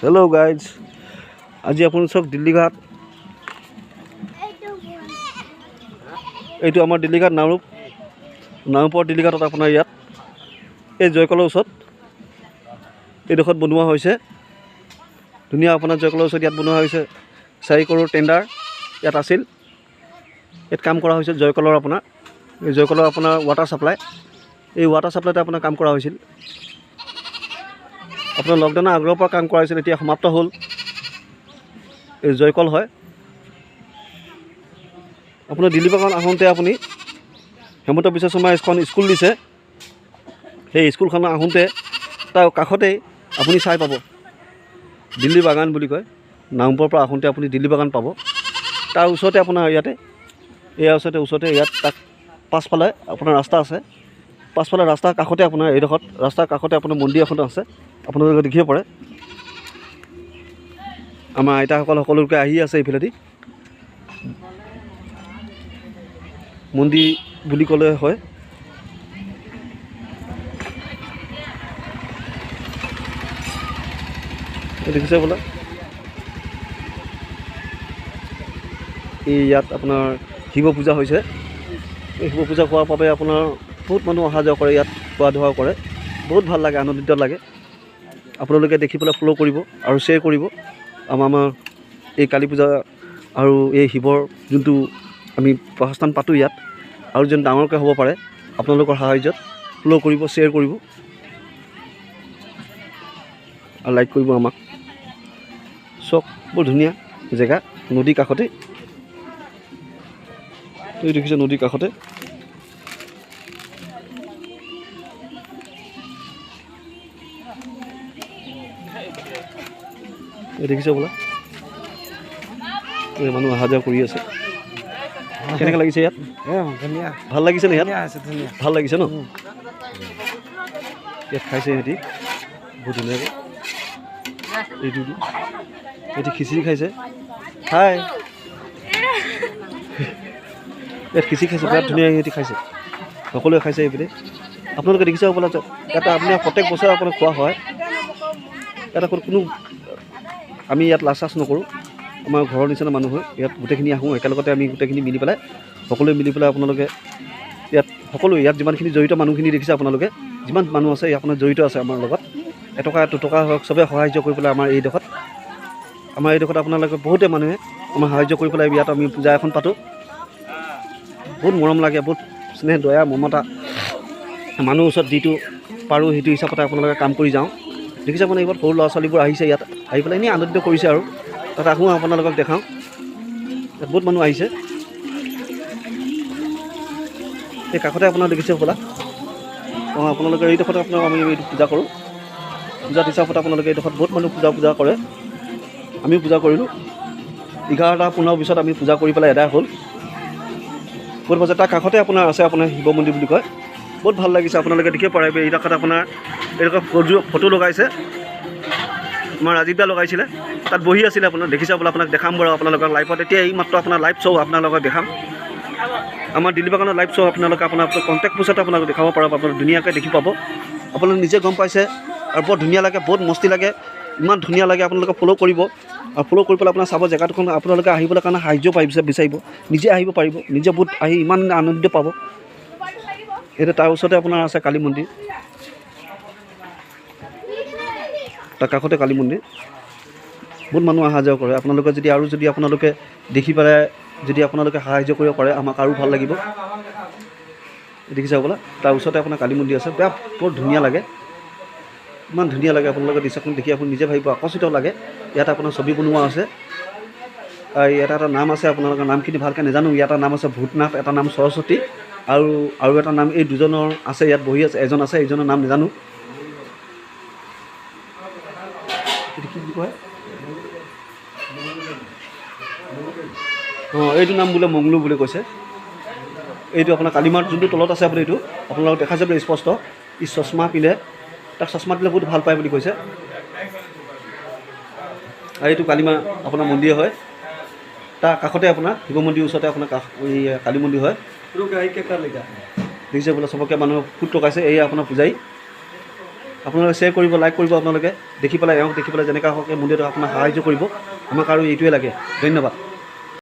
Hello guys आज अपन सब दिल्ली घाट ये दिल्ली घाट नावरूपर दिल्ली घाट अपना इतना जयकলৰ ওচৰত এইডোখৰত বনোৱা হৈছে ধুনীয়া আপোনাৰ জয়কলৰ ওচৰত ইয়াত বনোৱা হৈছে 4 কৰোৰ টেন্ডাৰ ইয়াত আছিল ইয়াত কাম কৰা হৈছিল জয়কলৰ আপোনাৰ এই জয়কলৰ আপোনাৰ ৱাটাৰ সাপ্লাই এই ৱাটাৰ সাপ্লাইতে আপোনাৰ কাম কৰা হৈছিল আপোনাৰ লকডাউনৰ আগৰ পৰা কাম কৰা হৈছিল এতিয়া সমাপ্ত হ'ল এই জয়কল হয় আপোনাৰ দিল্লী বাগান আহোঁতে আপুনি হেমন্ত বিশ্ব শৰ্মাই এখন স্কুল দিছে সেই স্কুলখন আহোঁতে তাৰ কাষতেই আপুনি চাই পাব দিল্লী বাগান বুলি কয় নামপুৰৰ পৰা আহোঁতে আপুনি দিল্লী বাগান পাব তাৰ ওচৰতে আপোনাৰ ইয়াতে এয়া ওচৰতে ইয়াত তাক পাছফালে আপোনাৰ ৰাস্তা আছে পাছফালে ৰাস্তাৰ কাষতে আপোনাৰ এইডোখৰত ৰাস্তাৰ কাষতে আপোনাৰ মন্দিৰ এখন আছে আপোনালোকে দেখিব পাৰে আমাৰ আইতাসকল সকলোকে আহি আছে এইফালেদি মন্দিৰ বুলি ক'লে হয় দেখিছে বোলা এই ইয়াত আপোনাৰ শিৱ পূজা হৈছে এই শিৱ পূজা হোৱাৰ বাবে আপোনাৰ বহুত মানুহ অহা যোৱা কৰে ইয়াত খোৱা ধোৱা কৰে বহুত ভাল লাগে আনন্দিত লাগে আপোনালোকে দেখি পেলাই ফ'ল' কৰিব আৰু শ্বেয়াৰ কৰিব আমাৰ এই কালী পূজা আৰু এই শিৱৰ যোনটো আমি প্ৰস্থান পাতোঁ ইয়াত আৰু যেন ডাঙৰকৈ হ'ব পাৰে আপোনালোকৰ সাহায্যত ফ'ল' কৰিব শ্বেয়াৰ কৰিব আৰু লাইক কৰিব আমাক চক বৰ ধুনীয়া জেগা নদীৰ কাষতে তুমি দেখিছে নদীৰ কাষতে দেখিছে বোলা মানুহ অহা যোৱা কৰি আছে কেনেকৈ লাগিছে ইয়াত ভাল লাগিছে নে ইয়াত ভাল লাগিছে ন ইয়াত খাইছে সিহঁতি বহুত ধুনীয়াকৈ এইটো সিহঁতি খিচিৰি খাইছে খাই ইয়াত খিচিৰি খাইছে বিৰাট ধুনীয়াকৈ সিহঁতি খাইছে সকলোৱে খাইছে এইপিনে আপোনালোকে দেখিছে বোলা এটা আপোনাৰ প্ৰত্যেক বছৰে আপোনাৰ খোৱা হয় ইয়াত কোনো আমি ইয়াত লাজ চাজ নকৰোঁ আমাৰ ঘৰৰ নিচিনা মানুহ হয় ইয়াত গোটেইখিনি আহোঁ একেলগতে আমি গোটেইখিনি মিলি পেলাই সকলোৱে মিলি পেলাই আপোনালোকে ইয়াত সকলোৱে ইয়াত যিমানখিনি জড়িত মানুহখিনি দেখিছে আপোনালোকে যিমান মানুহ আছে আপোনাৰ জড়িত আছে আমাৰ লগত এটকা দুটকা হওক চবেই সাহাৰ্য কৰি পেলাই আমাৰ এইডোখৰত আপোনালোকে বহুতে মানুহে আমাৰ সাহাৰ্য কৰি পেলাই ইয়াত আমি পূজা এখন পাতোঁ বহুত মৰম লাগে বহুত স্নেহ দয়া মমতা মানুহৰ ওচৰত যিটো পাৰোঁ সেইটো হিচাপতে আপোনালোকে কাম কৰি যাওঁ দেখিছে মানে এইবাৰ সৰু ল'ৰা ছোৱালীবোৰ আহিছে ইয়াত আহি পেলাই এনেই আনন্দিত কৰিছে আৰু তাত আহোঁ আপোনালোকক দেখাওঁ ইয়াত বহুত মানুহ আহিছে এই কাষতে আপোনাৰ দেখিছে হ'বলা অঁ আপোনালোকে এইডোখৰত আপোনাক আমি এইটো পূজা কৰোঁ পূজা হিচাপত আপোনালোকে এইডোখৰত বহুত মানুহ পূজা কৰে আমিও পূজা কৰিলোঁ 11:15 পিছত আমি পূজা কৰি পেলাই এদায় হ'ল বহুত বজাত তাৰ কাষতে আপোনাৰ আছে আপোনাৰ শিৱ মন্দিৰ বুলি কয় বহুত ভাল লাগিছে আপোনালোকে দেখিব পাৰে এইডোখৰত আপোনাৰ এইডোখৰ ফটো লগাইছে আমাৰ ৰাজীৱ দা লগাইছিলে তাত বহি আছিলে আপোনাৰ দেখিছে বোলে আপোনাক দেখাম বাৰু আপোনালোকক লাইভত এতিয়া এই মাত্ৰ আপোনাৰ লাইভ শ্ব' আপোনালোকক দেখাম আমাৰ দিল্লী বাগানৰ লাইভ শ্ব' আপোনালোকে আপোনাৰ কণ্টেক্ট পোষ্টতে আপোনালোকে দেখাব পাৰিব আপোনালোকে ধুনীয়াকৈ দেখি পাব আপোনালোকে নিজে গম পাইছে আৰু বৰ ধুনীয়া লাগে বহুত মস্তি লাগে ইমান ধুনীয়া লাগে আপোনালোকে ফ'ল' কৰিব আৰু ফ'ল' কৰি পেলাই আপোনাৰ চাব জেগাটোখন আপোনালোকে আহিবলৈ কাৰণে সাহাৰ্য বিচাৰিব নিজে আহিব পাৰিব নিজে বহুত আহি ইমান আনন্দিত পাব এতিয়া তাৰ ওচৰতে আপোনাৰ আছে কালী মন্দিৰ তাৰ কাষতে কালী মন্দিৰ বহুত মানুহ অহা যোৱা কৰে আপোনালোকে যদি আপোনালোকে দেখি পেলাই যদি আপোনালোকে সাহাৰ্য কৰিব পাৰে আমাক আৰু ভাল লাগিব দেখিছে বোলা তাৰ ওচৰতে আপোনাৰ কালী মন্দিৰ আছে বেয়া বৰ ধুনীয়া লাগে ইমান ধুনীয়া লাগে আপোনালোকে দৃশ্যখন দেখি আপুনি নিজে ভাবিব আকৰ্ষিত লাগে ইয়াত আপোনাৰ ছবি বনোৱা আছে ইয়াত এটা নাম আছে আপোনালোকৰ নামখিনি ভালকৈ নাজানো ইয়াত এটা নাম আছে ভূতনাথ এটা নাম সৰস্বতী আৰু এটা নাম এই দুজনৰ আছে ইয়াত বহি আছে এজন আছে এইজনৰ নাম নাজানো কি বুলি কয় অঁ এইটো নাম বোলে মংলু বুলি কৈছে এইটো আপোনাৰ কালিমাৰ যোনটো তলত আছে আপুনি এইটো আপোনালোকক দেখা যাব স্পষ্ট ই চশমা পিন্ধে তাক চশমা দিলে বহুত ভাল পায় বুলি কৈছে আৰু এইটো কালিমা আপোনাৰ মন্দিৰ হয় তাৰ কাষতে আপোনাৰ শিৱ মন্দিৰৰ ওচৰতে আপোনাৰ এই কালী মন্দিৰ হয় দেখিছে বোলে চবকে মানুহ ফুট লগাইছে এই আপোনাৰ পূজাৰী আপোনালোকে শ্বেয়াৰ কৰিব, লাইক কৰিব, আপোনালোকে দেখি পেলাই এওঁক দেখি পেলাই যেনেকৈ হওক এই মন্দিৰটো আপোনাক সাহাৰ্য কৰিব। আমাক আৰু এইটোৱে লাগে। ধন্যবাদ।